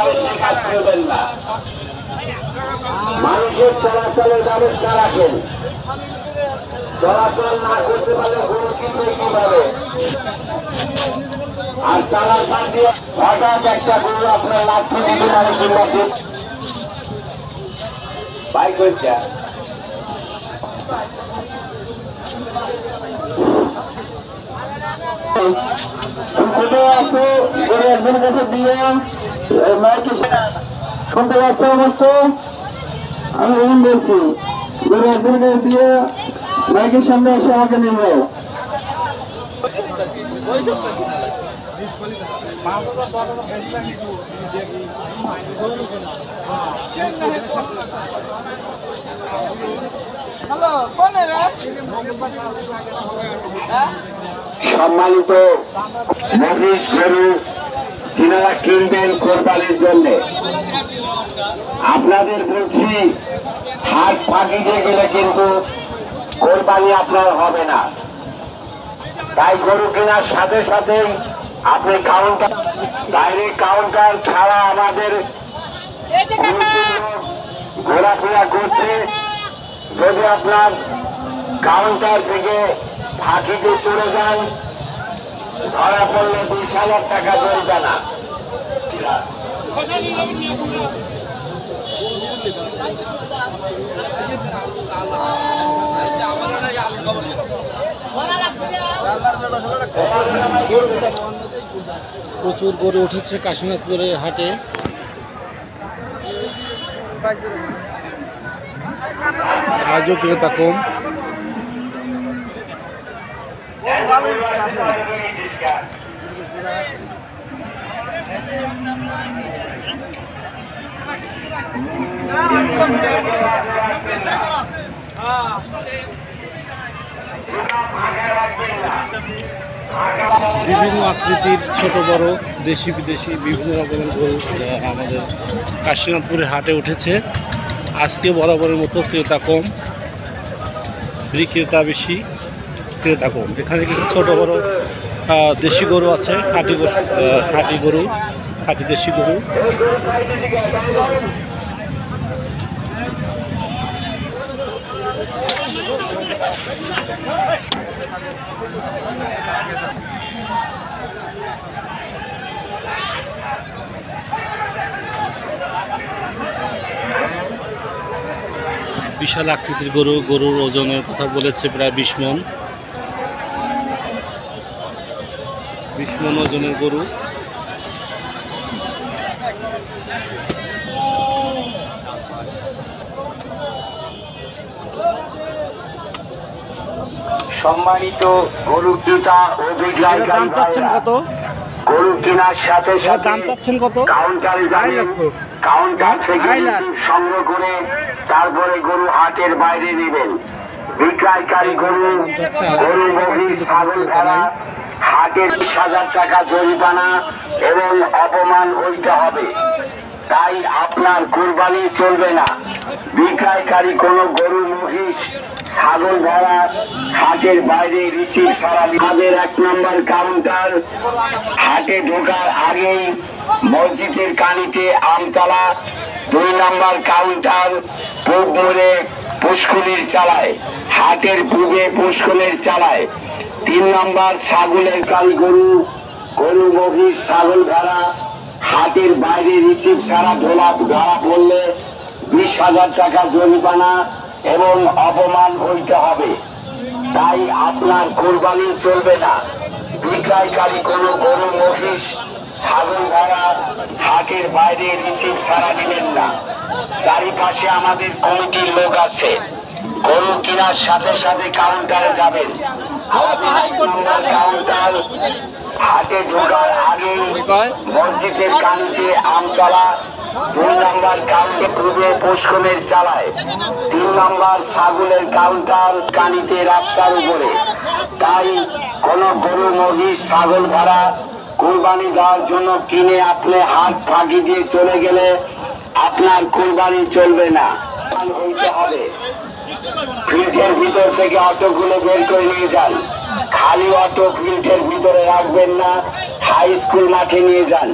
বেশি কাজ করবেন না। মানুষের চলাচলের ব্যবস্থা রাখেন। চলাচল না করতে পারলে গরু কিনবে কিভাবে? আর চালার পাশ দিয়ে হঠাৎ একটা গরু আপনার লাঠি দিতে পারে কিংবা বাইক হচ্ছে একজনের কাছে দিয়ে মাইকে শুনতে পাচ্ছে সমস্ত। আমি এমন বলছি গরু একজনের কাছে দিয়ে মাইকের সামনে এসে আমাকে নেব। সম্মানিত মহিষ গরু যিনারা কিনবেন কোরবানির জন্য, আপনাদের বলছি হাট ফাঁকি দিয়ে গেলে কিন্তু কোরবানি আপনার হবে না। তাই গরু কেনার সাথে সাথেই আপনি কাউন্টার, ডাইরেক্ট কাউন্টার ছাড়া আমাদের ঘোরাফেরা করছে। যদি আপনার কাউন্টার থেকে ফাঁকিতে চলে যান, ধরা পড়লে 20,000 টাকা জরিমানা। প্রচুর গরু উঠেছে কাশীনাথপুরের হাটে। আজও ক্রেতা কম। বিভিন্ন আকৃতির ছোট বড় দেশি বিদেশি বিভিন্ন রকমের গরু আমাদের কাশীনাথপুরের হাটে উঠেছে। আজকে বরাবরের মতো ক্রেতা কম, বিক্রেতা বেশি, ক্রেতা কম। এখানে কিছু ছোট বড় দেশি গরু আছে, খাঁটি গরু, খাঁটি দেশি গরু। বিশাল আকৃতির গরু, গরুর ওজনের কথা বলেছে প্রায় 20 মণ। 20 মণ ওজনের গরু। সম্মানিত গরু ক্রেতা ও বিক্রয়, দাম চাচ্ছেন কত? গরু কেনার সাথে সাথে দাম চাচ্ছেন কত? কাউন্টারে যাবেন, কাউন্টার থেকে সংগ্রহ করে তারপরে গরু হাটের বাইরে নেবেন। বিক্রয়কারী গরু, গরু মহিষ ছাগল ভেড়া হাটে 20,000 টাকা জরিমানা এবং অপমান হইতে হবে। তাই আপনার কোরবানি চলবে না। বিক্রয়কারী কোনো গরু মহিষ ছাগল ভেড়া হাটের বাইরে রিসিভ ছাড়া। আমাদের 1 নম্বর কাউন্টার হাটে ঢোকার আগেই মসজিদের কানিতে আমতলা। 2 নম্বর কাউন্টার পূব মোড়ে পুষ্কুলির চালায়, হাটের পূবে পুষ্কুলের চালায়। 3 নম্বর ছাগলের কারি গরু, গরু মহিষ ছাগল ভেড়া হাটের বাইরে রিসিভ ছাড়া ধরা পড়লে 20,000 টাকা জরিমানা এবং অপমান হইতে হবে। তাই আপনার কোরবানি চলবে না। বিক্রয়কারী কোনো গরু মহিষ ছাগল ভেড়া হাটের বাইরে রিসিভ ছাড়া দিবেন না। চারিপাশে আমাদের কমিটির লোক আছে। গরু কেনার সাথে সাথে কাউন্টারে যাবেন। কাউন্টার হাটে ঢোকার আগে মসজিদের কানিতে আমতলা। 2 নম্বর কাউন্টার পূর্বে পুষ্কলের চালায়। 3 নম্বর ছাগলের কাউন্টার কানিতে রাস্তার উপরে। তাই কোন গরু মহিষ ছাগল ভেড়া কোরবানি দেওয়ার জন্য কিনে আপনি হাত ফাঁকি দিয়ে চলে গেলে আপনার কোরবানি চলবে না, হইতে হবে। ফিল্টের ভিতর থেকে অটোগুলো বের করে নিয়ে যান। খালি অটো ফিল্টের ভিতরে রাখবেন না, হাই স্কুল মাঠে নিয়ে যান।